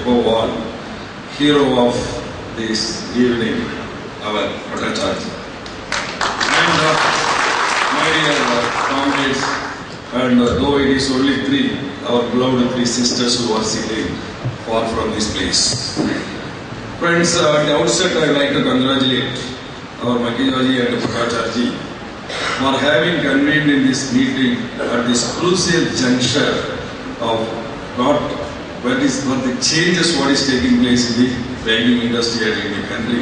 above all, hero of this evening, our Chandrapure. And my dear comrades, and though it is only three, our beloved three sisters who are sitting far from this place. Friends, at the outset I would like to congratulate our Makijaji and Chandrapure for having convened in this meeting at this crucial juncture of what the changes what is taking place in the banking industry and in the country.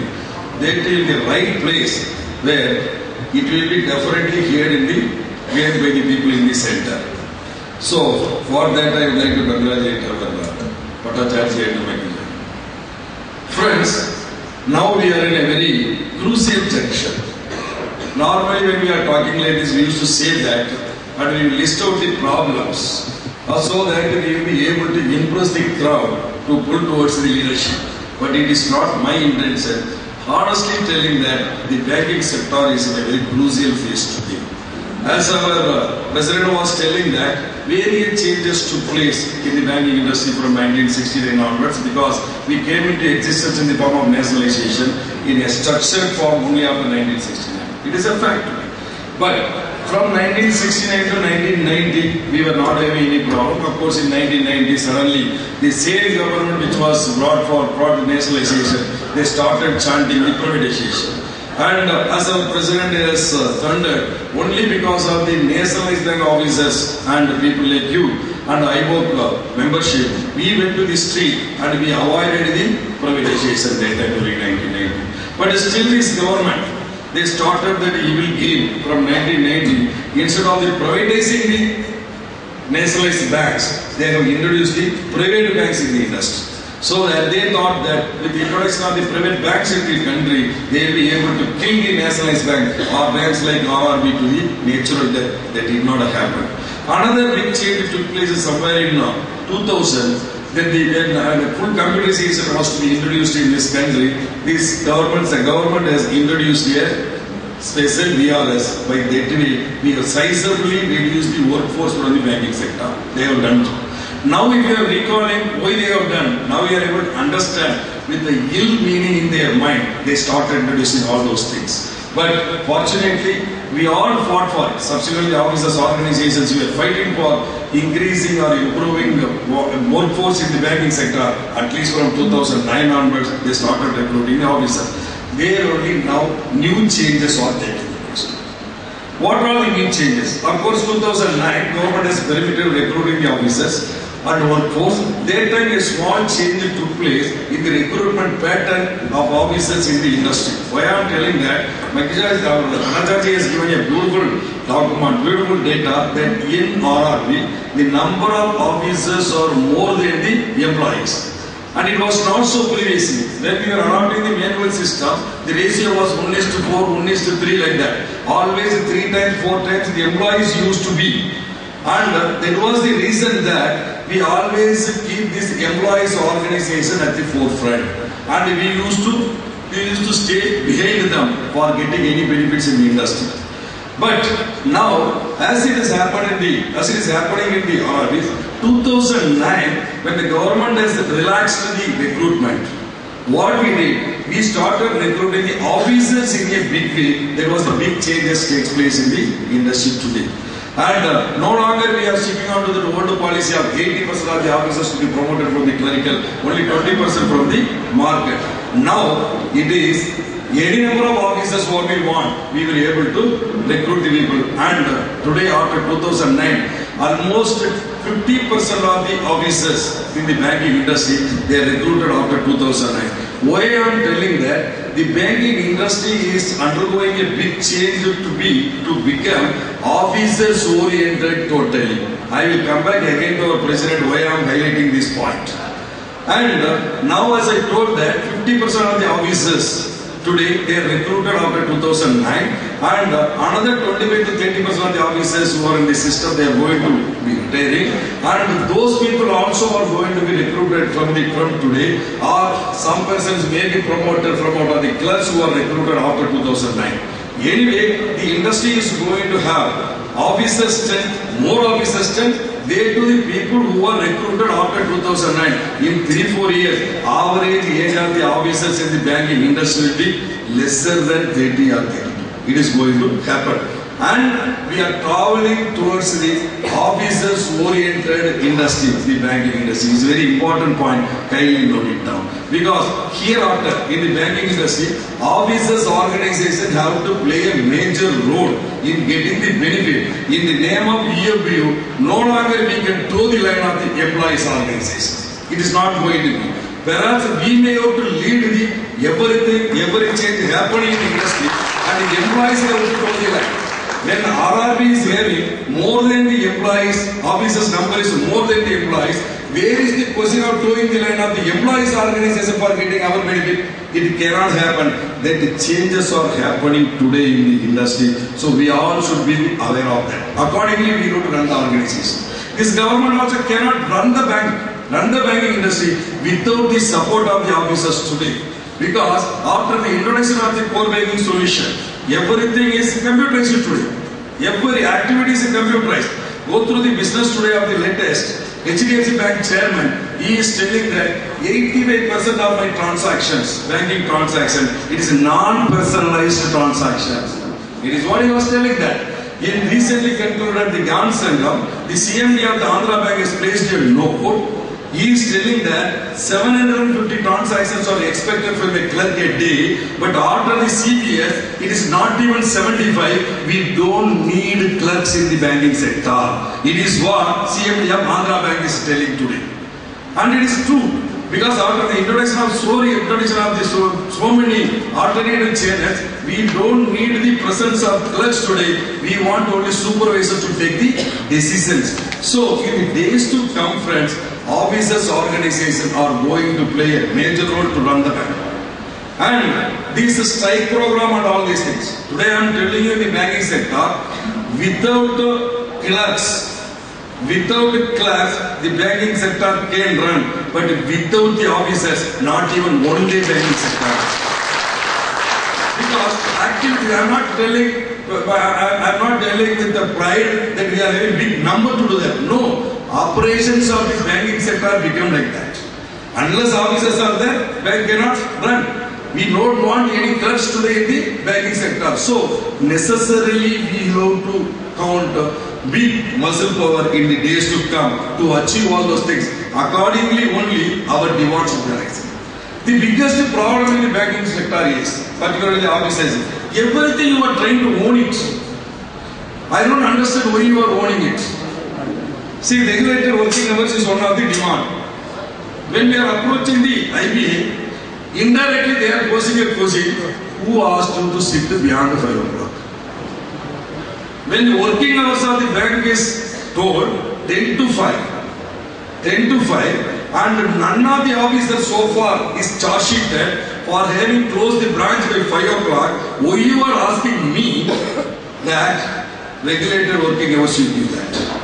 They take the right place where it will be definitely heard in the heard by the people in the center. So for that I would like to congratulate our Chandrapure and Makijaji. Friends, now we are in a very crucial juncture. Normally when we are talking like this, we used to say that and we will list out the problems so that we will be able to impress the crowd to pull towards the leadership. But it is not my intention. Honestly telling that the banking sector is in a very crucial phase today. As our President was telling that various changes took place in the banking industry from 1969 onwards because we came into existence in the form of nationalization in a structured form only after 1969. It is a fact. But from 1969 to 1990, we were not having any problem. Of course, in 1990, suddenly, the same government which was brought the nationalization, they started chanting the privatization. And as our President has thundered, only because of the nationalized bank officers and people like you and Airrbof membership, we went to the street and we avoided the privatization that during 1990. But still this government, they started that evil game from 1990. Instead of privatizing the nationalized banks, they have introduced the private banks in the industry. So that they thought that with the introduction of the private banks in the country, they will be able to kill the nationalized bank or banks like RRB to the natural death. That did not happen. Another big change took place somewhere in 2000. Then the full computerization was to be introduced in this country. The government has introduced a special VRS. By that way, we have sizably reduced the workforce from the banking sector. They have done so. Now if you are recalling why they have done, now we are able to understand with the ill meaning in their mind, they started introducing all those things. But fortunately, we all fought for it. Subsequently, officers, organizations, we are fighting for increasing or improving the workforce in the banking sector. At least from 2009 onwards, they started recruiting the officers. There only now new changes are taking place. What are the new changes? Of course, 2009, government has permitted recruiting the officers and workforce. That time a small change took place in the recruitment pattern of officers in the industry. Why I am telling that? Chandrapure has given a beautiful document, beautiful data that in RRB, the number of officers are more than the employees. And it was not so previously. When we were adopting the manual system, the ratio was 1:4, 1:3 like that. Always 3 times, 4 times the employees used to be. And that was the reason that we always keep this employees organization at the forefront. And we used to stay behind them for getting any benefits in the industry. But now, as it is happening in the RRB, 2009, when the government has relaxed the recruitment, what we did, we started recruiting the officers in a big way. There was a big changes takes place in the industry today. And no longer we are sticking on to the old policy of 80% of the officers to be promoted from the clerical, only 20% from the market. Now it is any number of officers what we want, we will be able to recruit the people. And today after 2009, almost 50% of the officers in the banking industry, they are recruited after 2009. Why I am telling that? The banking industry is undergoing a big change to become officers oriented totally. I will come back again to our President why I am highlighting this point. And now as I told that 50% of the officers today they are recruited after 2009 and another 25 to 30% of the officers who are in the system they are going to be retiring and those people also are going to be recruited from today or some persons may be promoted from out of the clerks who are recruited after 2009. Anyway, the industry is going to have officer strength, more officer strength, They to the people who were recruited after 2009. In 3-4 years, average age of the officers in the banking industry will be lesser than 30 or 32. It is going to happen. And we are traveling towards the officers-oriented industry, the banking industry. It's a very important point. Kindly note it down. Because hereafter, in the banking industry, officers' organizations have to play a major role in getting the benefit. In the name of EFBU, no longer we can toe the line of the employees' organization. It is not going to be. Whereas we may have to lead the every change happening in the industry, and the employees have to toe the line. When RRB is having more than the employees, officers number is more than the employees, where is the question of towing the line of the employees organization for getting our benefit? It cannot happen. That the changes are happening today in the industry. So we all should be aware of that. Accordingly, we need to run the organization. This government also cannot run the banking industry without the support of the officers today. Because after the introduction of the core banking solution, everything is computerized today. Every activity is computerized. Go through the business today of the latest HDFC Bank chairman. He is telling that 85% of my transactions, banking transactions, it is non-personalized transactions. It is what he was telling that. In recently concluded the Gyan Sangam, the CMD of the Andhra Bank has placed a note. He is telling that 750 transactions are expected from a clerk a day, but after the CPS, it is not even 75. We don't need clerks in the banking sector. It is what CMD of Andhra Bank is telling today. And it is true, because after the introduction of so many alternative channels, we don't need the presence of clerks today. We want only supervisors to take the decisions. So, in the days to come, friends, officers' organizations are going to play a major role to run the bank. And this strike program and all these things. Today I am telling you the banking sector, without clerks, the banking sector can run, but without the officers, not even one day banking sector. Because actually I am not telling with the pride that we are having big number to do that. No. Operations of the banking sector become like that. Unless officers are there, bank cannot run. We don't want any clerks today in the banking sector. So, necessarily we have to count big muscle power in the days to come to achieve all those things. Accordingly, only our demands should be rising. The biggest problem in the banking sector is, particularly officers, everything you are trying to own it. I don't understand why you are owning it. See, regulated working hours is one of the demand. When we are approaching the IBA, indirectly they are posing a question, who asked you to sit beyond 5 o'clock? When the working hours of the bank is told 10 to 5, and none of the officers so far is charge sheeted for having closed the branch by 5 o'clock, why you are asking me that regulated working hours should be that?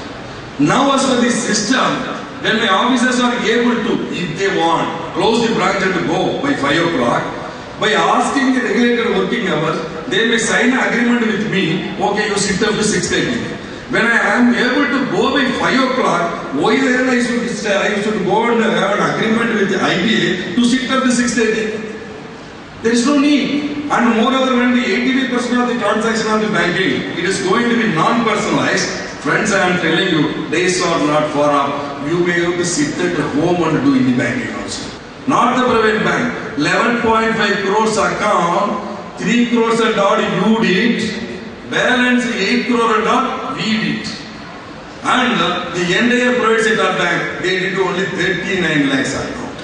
Now as for this system, when my officers are able to, if they want, close the branch and go by 5 o'clock, by asking the regulated working hours, they may sign an agreement with me, okay, you sit up to 6:30. When I am able to go by 5 o'clock, why then I should go and have an agreement with the IBA to sit up to 6:30? There is no need. And moreover, when the 85% of the transaction of the banking, it is going to be non-personalized. Friends, I am telling you, days are not far off. You may have to sit at home and do in the banking also. Not the private bank. 11.5 crores account, 3 crores and odd you did, balance 8 crore and odd we did. And the entire private sector bank, they did only 39 lakhs account.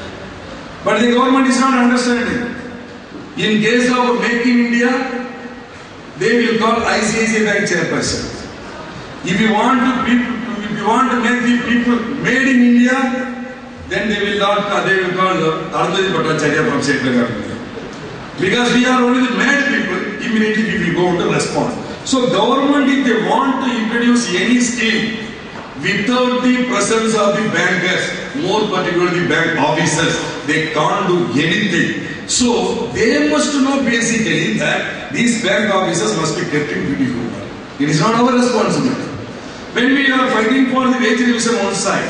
But the government is not understanding. In case of Make in India, they will call ICICI Bank chairperson. If you want to make the people made in India, then they will call Arundhati Bhattacharya from State Bank of India. Because we are only the made people, immediately we will go to respond. So government, if they want to introduce any scheme without the presence of the bankers, more particularly bank officers, they can't do anything. So they must know basically that these bank officers must be kept in beautiful. It is not our responsibility. When we are fighting for the wage revision on side,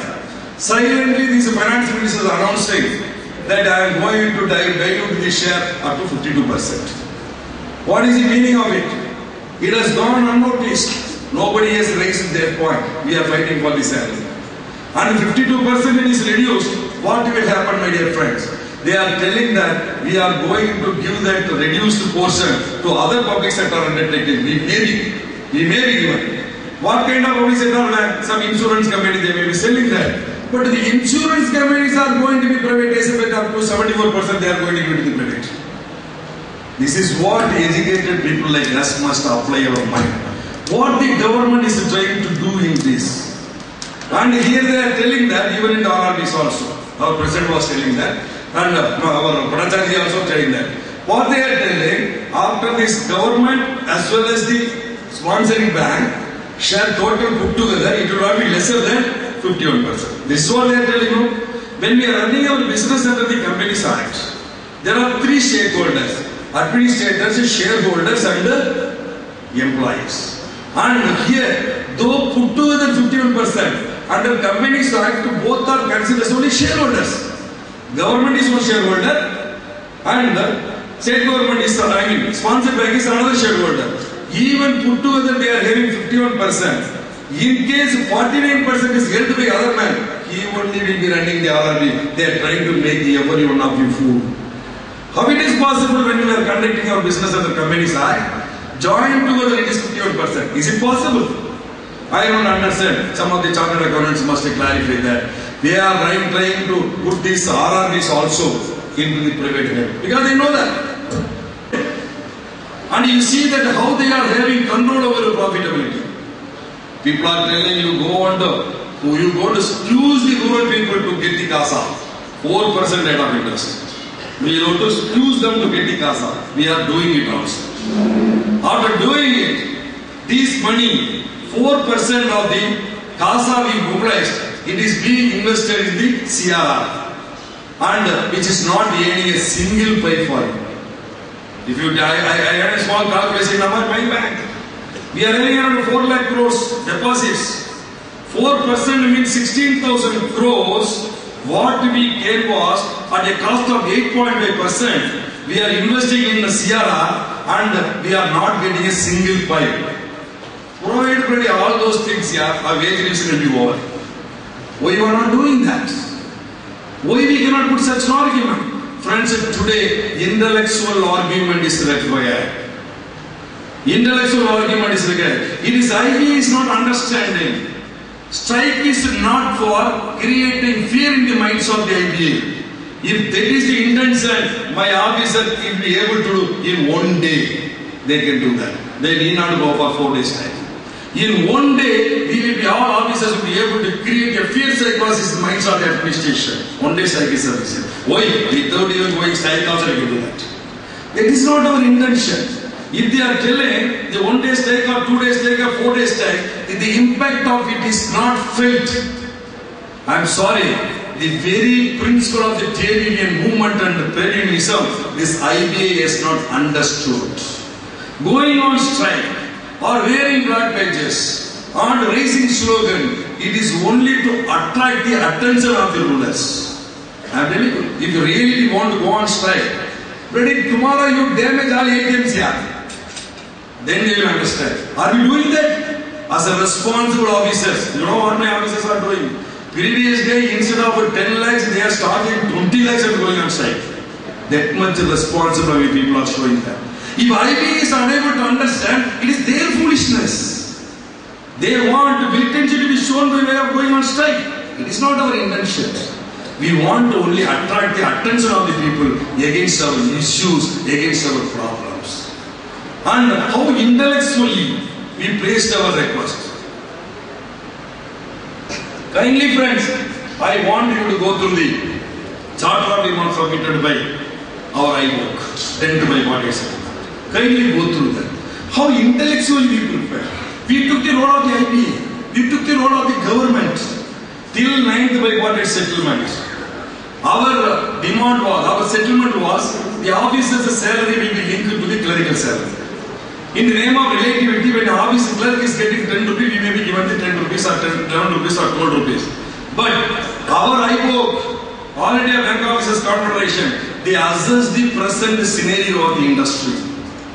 silently these finance ministers are announcing that I am going to dilute the share up to 52%. What is the meaning of it? It has gone unnoticed. Nobody has raised their point. We are fighting for the salary. And 52% is reduced. What will happen, my dear friends? They are telling that we are going to give that reduced portion to other public sector undertakings. We may be given. What kind of public sector bank? Some insurance company, they may be selling that. But the insurance companies are going to be privatized up to 74%, they are going to give it to the private. This is what educated people like us must apply our mind. What the government is trying to do in this. And here they are telling that, even in the RRBs also. Our president was telling that. And our Pradhanji also telling that. What they are telling, after this government as well as the sponsoring bank share total put together, it will not be lesser than 51%. This is what they are telling you. When we are running our business under the Companies Act, there are three stakeholders: administrators, shareholders, and employees. And here, though put together 51%, under Companies Act, both are considered as only shareholders. Government is one shareholder, and state government is, sponsored bank is another shareholder. Even put together, they are having 51%. In case 49% is held by other man, he only will be running the RRB. They are trying to make every one of you fool. How it is possible when we are conducting our business under Companies Act? Join together, it is 51%. Is it possible? I don't understand. Some of the chartered accountants must clarify that. They are trying to put these RRBs also into the private hand. Because they know that. And you see that how they are having control over the profitability. People are telling you go to squeeze the rural people to get the CASA. 4% rate of interest. We have to squeeze them to get the CASA. We are doing it also. After doing it, this money, 4% of the CASA we mobilized, it is being invested in the CRR. And which is not earning a single pay for it. If you, I had a small calculation number, my bank. We are having around 4 lakh crores deposits. 4% means 16,000 crores. What we came was at a cost of 8.5%. We are investing in the CRR and we are not getting a single pie. Provided all those things here, our wage revision will be over. Why you are not doing that? Why we cannot put such an argument? Friends, today intellectual argument is required. Intellectual argument is required. It is IBA is not understanding. Strike is not for creating fear in the minds of the IBA. If that is the intention, my officer will be able to do in one day. They can do that. They need not go for 4 days time. In one day, we will be, all officers will be able to create a fear psychosis in the minds of the administration. 1 day strike is sufficient. Why? Without even going strike also we can do that. That is not our intention. If they are telling the 1 day strike or 2 days strike or 4 days strike, the impact of it is not felt. I am sorry. The very principle of the trade union movement and Palladianism, this IBA has not understood. Going on strike or wearing black badges or raising slogan, it is only to attract the attention of the rulers. I am telling you, if you really want to go on strike, but if tomorrow you damage all ATMs here, then they will understand. Are we doing that? As a responsible officers, you know what my officers are doing? Previous day, instead of 10 lakhs, they are starting 20 lakhs and going on strike. That much responsible people are showing that. If IB is unable to understand, it is their foolishness. They want militancy to be shown by way of going on strike. It is not our intention. We want to only attract the attention of the people against our issues, against our problems. And how intellectually we placed our request. Kindly friends, I want you to go through the charter of demand submitted by our Airrbof, 10 by 47. Kindly go through that. How intellectually we prepare. We took the role of the IPA. We took the role of the government. Till 9th by quarter settlement. Our demand was, our settlement was, the officer's salary will be linked to the clerical salary. In the name of relativity, when an office clerk is getting 10 rupees, we may be given the 10 rupees or 11 rupees or 12 rupees. But our Airrbof, All India Bank Officers Confederation, they assess the present scenario of the industry.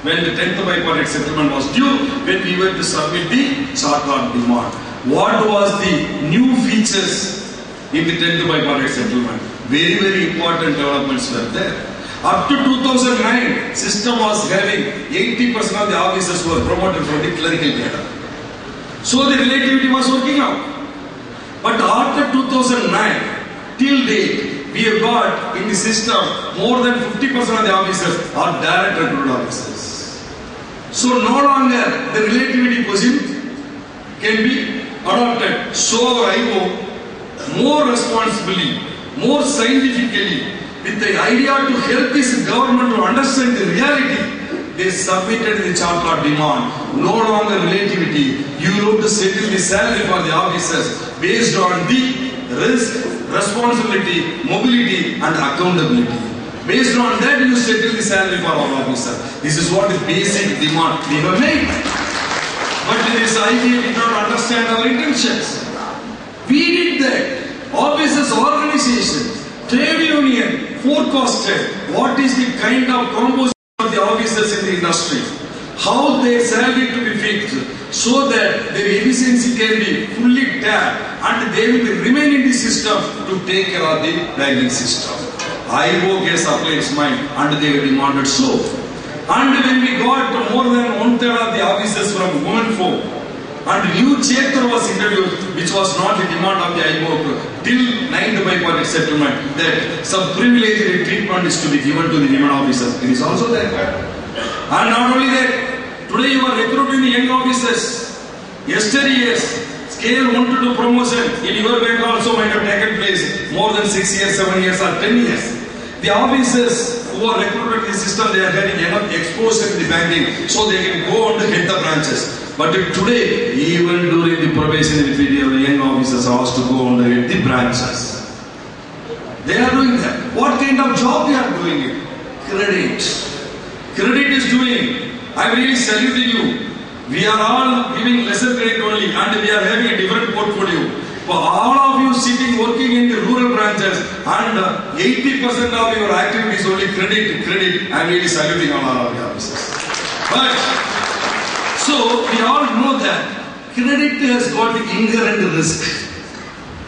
When the 10th bipartite settlement was due, when we were to submit the chart demand. What was the new features in the 10th bipartite settlement? Very, very important developments were there. Up to 2009, system was having 80% of the officers were promoted from the clerical cadre. So the relativity was working out. But after 2009, till date, we have got in the system more than 50% of the officers are direct recruited officers. So no longer the relativity position can be adopted. So our Airrbof, more responsibly, more scientifically, with the idea to help this government to understand the reality, they submitted the chart demand. No longer relativity. You have to settle the salary for the officers based on the risk, responsibility, mobility and accountability. Based on that, you settle the salary for our officers. This is what the basic demand we have made. But this idea did not understand our intentions. We did that. Officers, organizations, trade union forecasted what is the kind of composition of the officers in the industry, how their salary to be fixed, so that their efficiency can be fully tapped and they will remain in the system to take care of the banking system. Airrbof has applied its mind and they have demanded so. And when we got more than 1/3 of the officers from women folk, and new chapter was introduced, which was not the demand of the Airrbof till 9th bipartite settlement, that some privileged treatment is to be given to the women officers. It is also there. And not only that, today you are recruiting the young officers. Yesterday's scale 1 to 2 promotion in your bank also might have taken place more than 6 years, 7 years or 10 years. The officers who are recruited in the system, they are getting enough exposure in the banking so they can go on to head the branches. But today, even during the probationary period, the young officers are asked to go on the branches. They are doing that. What kind of job they are doing it? Credit. Credit is doing. I am really saluting you. We are all giving lesser credit only and we are having a different portfolio. For all of you sitting working in the rural branches and 80% of your activity is only credit, I am really saluting all of the officers. But so we all know that credit has got inherent risk.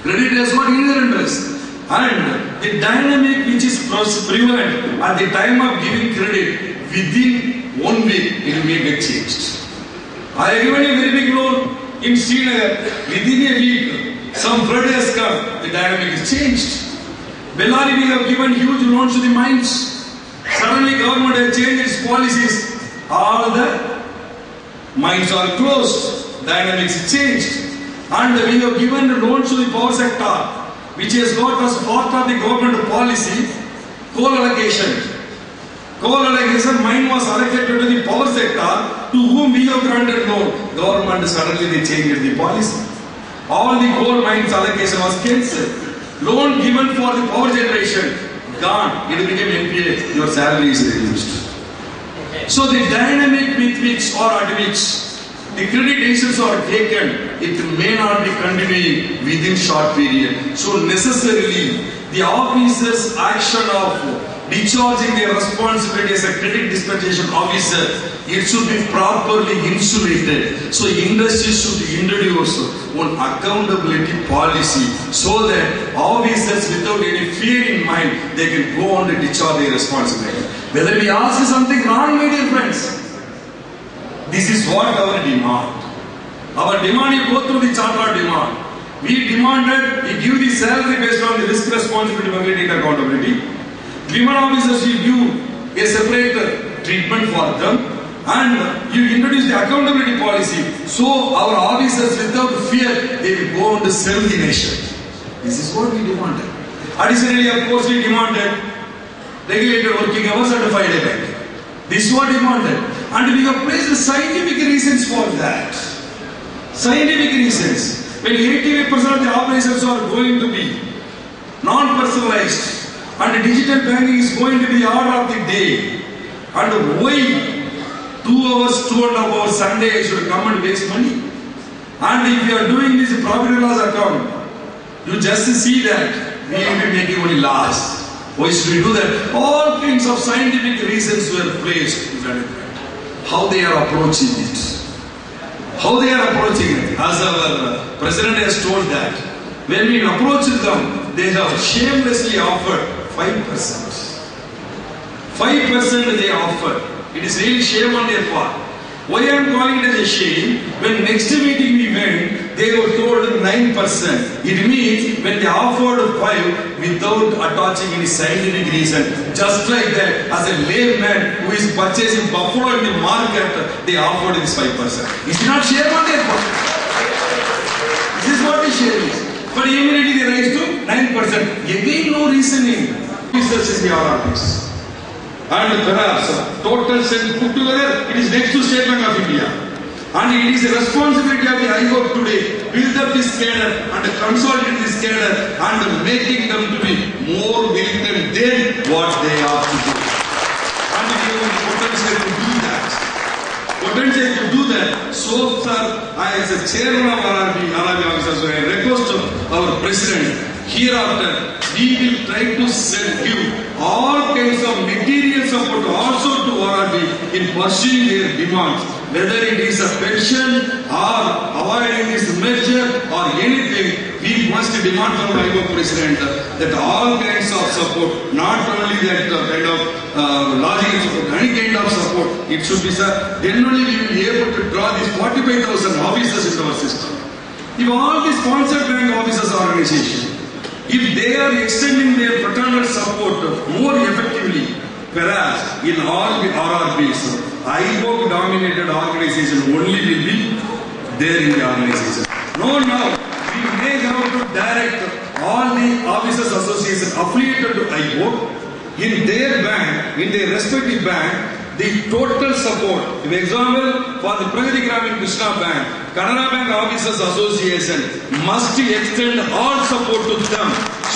Credit has got inherent risk. And the dynamic which is prevalent at the time of giving credit, within 1 week it may get changed. I have given a very big loan in Srinagar. Within a week, some flood has come. The dynamic is changed. Bellary, we have given huge loans to the mines. Suddenly government has changed its policies. All the mines are closed. Dynamics changed. And we have given loans to the power sector, which has got as part of the government policy, coal allocation. Coal allocation, mine was allocated to the power sector, to whom we have granted loan. Government suddenly they changed the policy. All the coal mines allocation was cancelled. Loan given for the power generation, gone. It became NPA. Your salary is reduced. So the dynamic with which or at which the credit decisions are taken, it may not be continuing within short period. So necessarily, the officer's action of discharging their responsibility as a credit dispensation officer, it should be properly insulated. So industry should introduce one accountability policy so that officers without any fear in mind, they can go on to discharge their responsibility. Whether we ask something wrong, my dear friends, this is what our demand. Our demand, you go through the charter demand. We demanded, we give the salary based on the risk, responsibility, mobility and accountability. Women officers, you give a separate treatment for them and you introduce the accountability policy. So our officers without fear, they will go on to serve the nation. This is what we demanded. Additionally, of course, we demanded regulated working hours and a 5-day bank. This is what we demanded. And we have placed scientific reasons for that. Scientific reasons. When 88% of the operations are going to be non-personalized and digital banking is going to be the order of the day. And why 2 hours, 2.5 hours Sunday I should come and waste money. And if you are doing this profit and loss account, you just see that we will be making only loss. Why should we do that? All kinds of scientific reasons were placed. How they are approaching it. How they are approaching it. As our president has told that, when we approach them, they have shamelessly offered 5%. 5% they offered. It is really shame on their part. Why I am calling it as a shame? When next meeting we went, they were told 9%. It means when they offered 5 without attaching any scientific reason, just like that, as a layman who is purchasing buffalo in the market, they offered this 5%. It's not shame on their part. This is what the shame is. But immediately they rise to 9%. Again, no reasoning. Research is the RRBs. And perhaps total send put together, it is next to State Bank of India. And it is a responsibility of the Airrbof today, build up this cadre and consolidate this cadre and making them to be more militant than what they are to do. And we have the potential to do that. Potential to do that. So, sir, as a chairman of RRB officers, I request to our president, hereafter, we will try to give all kinds of material support also to RRB in pursuing their demands. Whether it is a pension or avoiding this measure or anything, we must demand from the Airrbof president that all kinds of support, not only that kind of logical support, any kind of support, it should be, sir. Then only we will be able to draw these 45,000 officers into our system. If all these sponsored bank officers organization, if they are extending their fraternal support more effectively, whereas in all the RRBs, Airrbof dominated organization only will be there in the organization. No, now we may have to direct all the officers associations affiliated to Airrbof in their bank, in their respective bank, the total support. For example, for the Pragati Gramin Krishna Bank, Canara Bank Officers Association must extend all support to them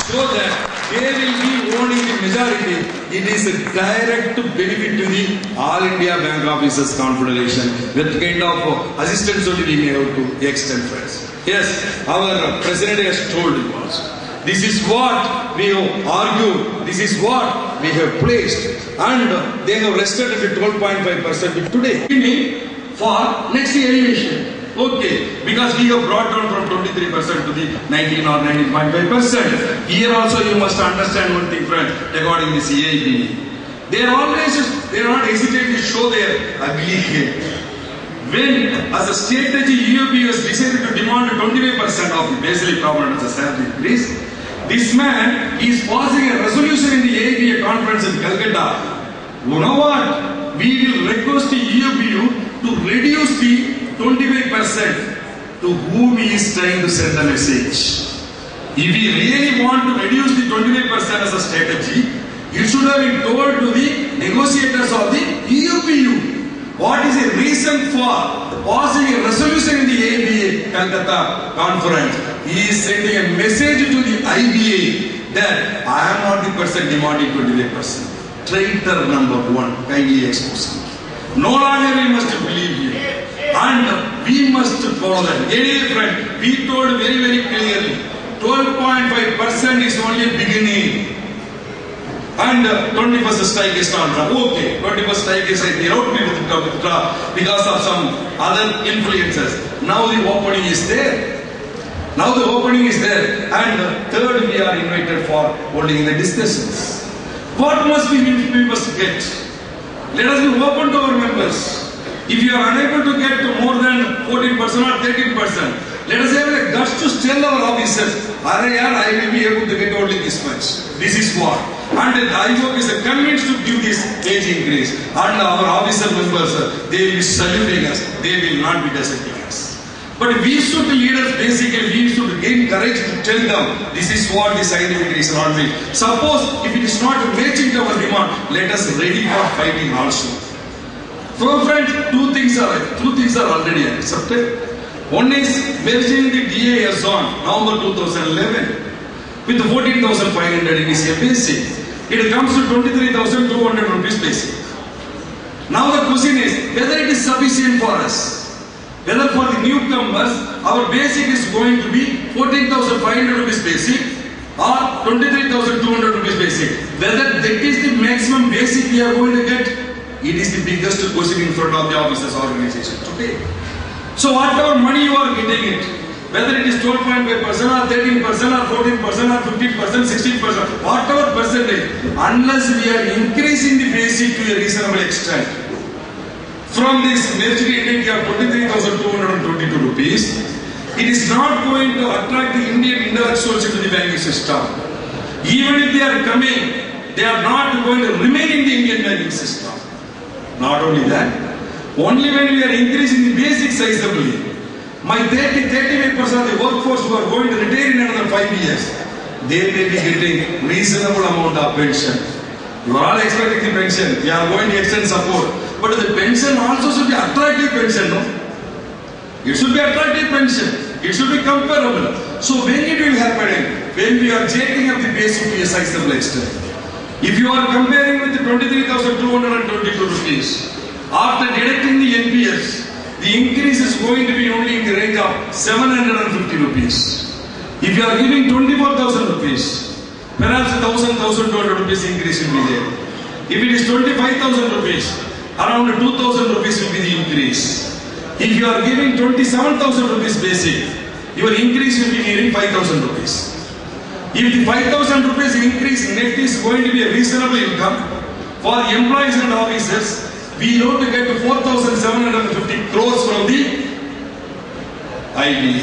so that they will be owning the majority. It is a direct benefit to the All India Bank Officers Confederation. That kind of assistance only we may have to extend first. Yes, our president has told you also. This is what we have argued, this is what we have placed, and they have rested at 12.5% today. For next elevation. Okay, because we have brought down from 23% to the 19 or 19.5%. Here also you must understand one thing, friend, regarding this EIB. They are not hesitant to show their ugly head. When, as a strategy, UAB has decided to demand 25% of the basically prominent as a salary increase, this man is passing a resolution in the ABA conference in Calcutta. You know what? We will request the UAB to reduce the 25% to whom he is trying to send a message. If we really want to reduce the 25% as a strategy, it should have been told to the negotiators of the EUPU. What is the reason for passing a resolution in the ABA Calcutta conference? He is sending a message to the IBA that I am not the person demanding 28%. Traitor number 1, kindly expose him. No longer we must believe him. And we must follow that. Anyway, friend, we told very, very clearly, 12.5% is only a beginning. And 21st strike is not done. Okay, 21st strike is right. They wrote me with because of some other influences. Now the opening is there. Now the opening is there. And third, we are invited for holding the discussions. What must we must get? Let us be open to our members. If you are unable to get to more than 14% or 13%, let us have a guts to tell our officers, I will be able to get only this much. This is what. And the Airrbof is convinced to give this age increase. And our officer members, they will be saluting us. They will not be deserting us. But we should leaders, basically, we should gain courage to tell them, this is what the scientific reason on me. Suppose if it is not matching our demand, let us ready for fighting also. So friends, two things are already accepted. One is based in the DAS on November 2011 with 14,500 initial basic. It comes to 23,200 rupees basic. Now the question is whether it is sufficient for us. Whether for the newcomers, our basic is going to be 14,500 rupees basic or 23,200 rupees basic. Whether that is the maximum basic we are going to get, it is the biggest question in front of the officers organization today. So whatever money you are getting it, whether it is 12.5% or 13% or 14% or 15%, 16%, whatever percentage, unless we are increasing the basic to a reasonable extent, from this merged entity of 23,222 rupees, it is not going to attract the Indian intellectuals into the banking system. Even if they are coming, they are not going to remain in the Indian banking system. Not only that, only when we are increasing the basic sizably, my 35% of the workforce who are going to retire in another 5 years, they may be getting reasonable amount of pension. You are all expecting the pension. We are going to extend support. But the pension also should be attractive pension, no? It should be attractive pension. It should be comparable. So when it will happen? When we are taking up the basic to a sizable extent. If you are comparing with the 23,222 rupees, after deducting the NPS, the increase is going to be only in the range of 750 rupees. If you are giving 24,000 rupees, perhaps 1,200 rupees increase will be there. If it is 25,000 rupees, around 2,000 rupees will be the increase. If you are giving 27,000 rupees basic, your increase will be nearing 5,000 rupees. If the 5,000 rupees increase net is going to be a reasonable income, for employees and officers, we ought to get 4,750 crores from the IBA.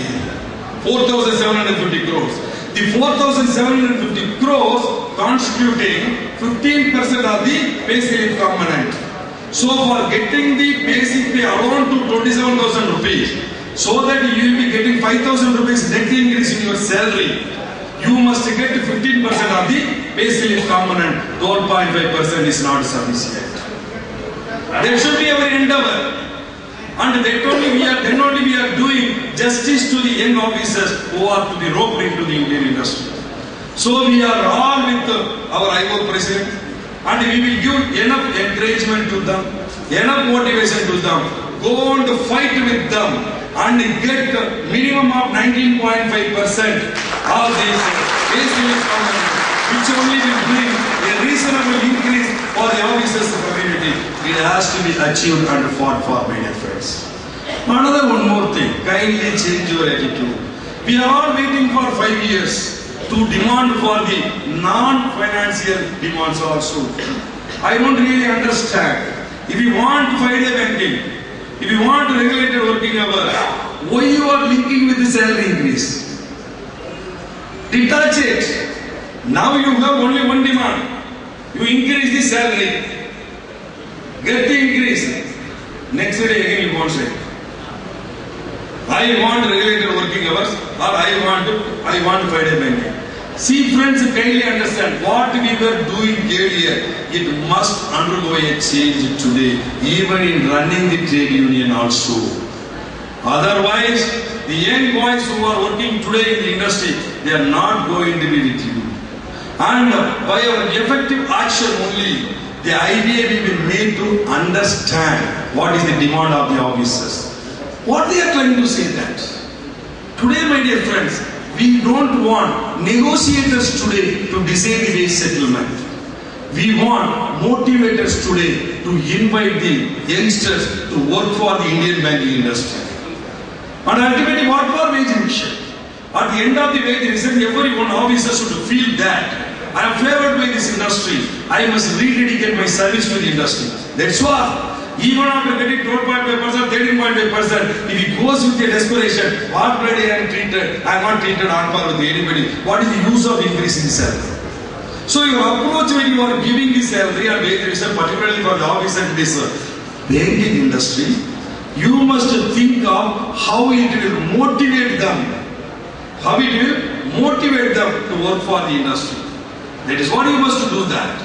4,750 crores. The 4,750 crores constituting 15% of the basic component. So for getting the basic pay alone to 27,000 rupees, so that you will be getting 5,000 rupees net increase in your salary, you must get 15% of the basic component. 12.5% is not sufficient. There should be our endeavor, and then only we are doing justice to the young officers who are to be roped into the Indian industry. So we are all with our Airrbof president, and we will give enough encouragement to them, enough motivation to them, go on to fight with them and get minimum of 19.5% of this basic component, which only will bring a reasonable increase for the officers community. It has to be achieved and fought for, my dear friends. Another one more thing, kindly change your attitude. We are all waiting for 5 years to demand for the non-financial demands also. I don't really understand. If you want 5-day banking, if you want to regulate your working hours, why you are linking with the salary increase? Detach it. Now you have only one demand. You increase the salary. Get the increase. Next day again you won't say, I want regulated working hours, or I want 5-day banking. See friends, kindly understand what we were doing earlier. It must undergo a change today, even in running the trade union also. Otherwise, the young boys who are working today in the industry, they are not going to be with you. And by our effective action only, the IBA will be made to understand what is the demand of the officers. What they are trying to say that? Today, my dear friends, we don't want negotiators today to decide the wage settlement. We want motivators today to invite the youngsters to work for the Indian banking industry. And ultimately, what for wage revision? At the end of the wage revision, every one officer should feel that I am favored by this industry. I must rededicate my service to the industry. That's why, even after getting 12.5%, 13.5%, if he goes with a desperation, what Friday I am treated, I am not treated on par with anybody. What is the use of increasing salary? So your approach when you are giving the salary and wage revision, particularly for the officer in this banking industry, you must think of how it will motivate them. How it will motivate them to work for the industry. That is what you must do that.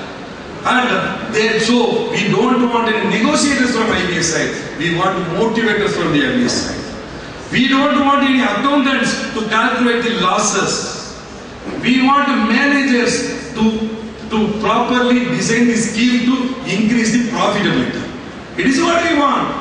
And so we don't want any negotiators from IBA side. We want motivators from the IBA side. We don't want any accountants to calculate the losses. We want managers to properly design the scheme to increase the profitability. It is what we want.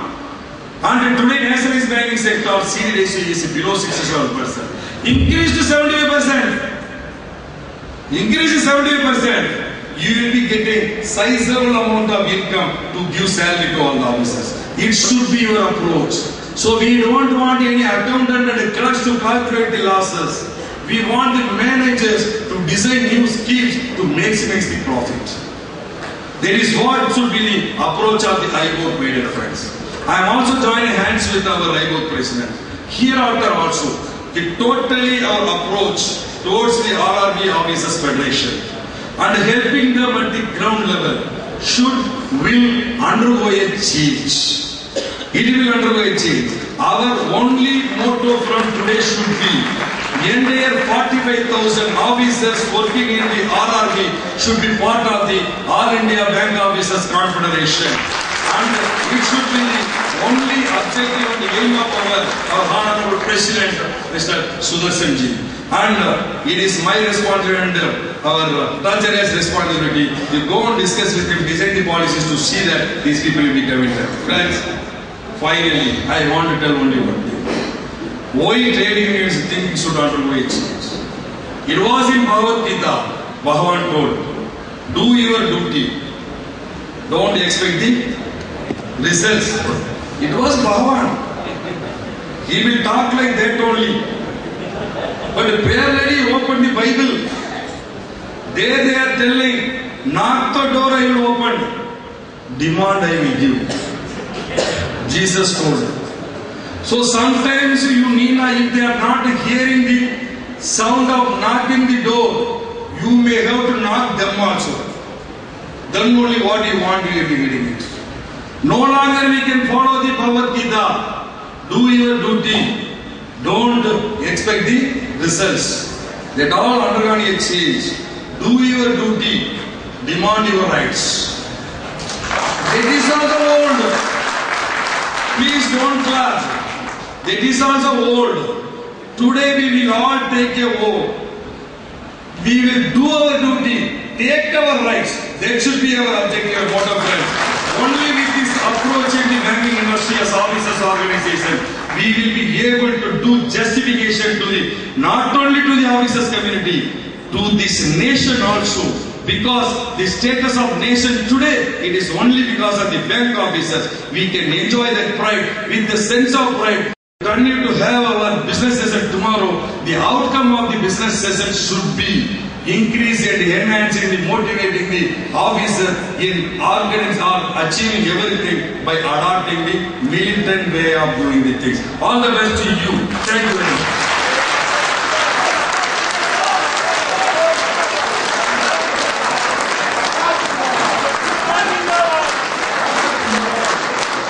And today, nationalized banking sector CD ratio is below 67%. Increase to 75%. Increase to 75%. You will be getting sizable amount of income to give salary to all the officers. It should be your approach. So we don't want any accountant and a clerk to calculate the losses. We want the managers to design new schemes to maximize the profit. That is what should be the approach of the Airrbof, my dear friends. I am also joining hands with our Airrbof president. Hereafter also, totally our approach towards the RRB Officers Federation and helping them at the ground level will undergo a change. It will undergo a change. Our only motto from today should be entire 45,000 officers working in the RRB should be part of the All India Bank Officers Confederation. And it should be the only objective and the aim of our Honorable President, Mr. Sudarshan ji. And it is my responsibility and our Treasurer's responsibility to go and discuss with him, design the policies to see that these people will be committed. Friends, finally, I want to tell only one thing. Why trade unions think it should undergo a change? It was in Bhagavad Gita, Bhagavan told, do your duty, don't expect the results. It was Bhagavan. He will talk like that only. But barely open the Bible. There they are telling, knock the door I will open, demand I will give. Jesus told. So sometimes you need, if they are not hearing the sound of knocking the door, you may have to knock them also. Then only what you want you will be getting it. No longer we can follow the Bhagavad Gita. Do your duty. Don't expect the results. That all undergone a change. Do your duty. Demand your rights. That is also old. Please don't clap. That is also old. Today we will all take a vow. We will do our duty. Take our rights. That should be our objective, motto, friends. Only with this approach in the banking industry as officers organization, we will be able to do justification to the, not only to the officers community, to this nation also. Because the status of nation today, it is only because of the bank officers. We can enjoy that pride with the sense of pride. Continue to have our business session tomorrow. The outcome of the business session should be increasing and enhancing the motivating the officer in organizing or achieving everything by adopting the militant way of doing the things. All the best to you. Thank you very much.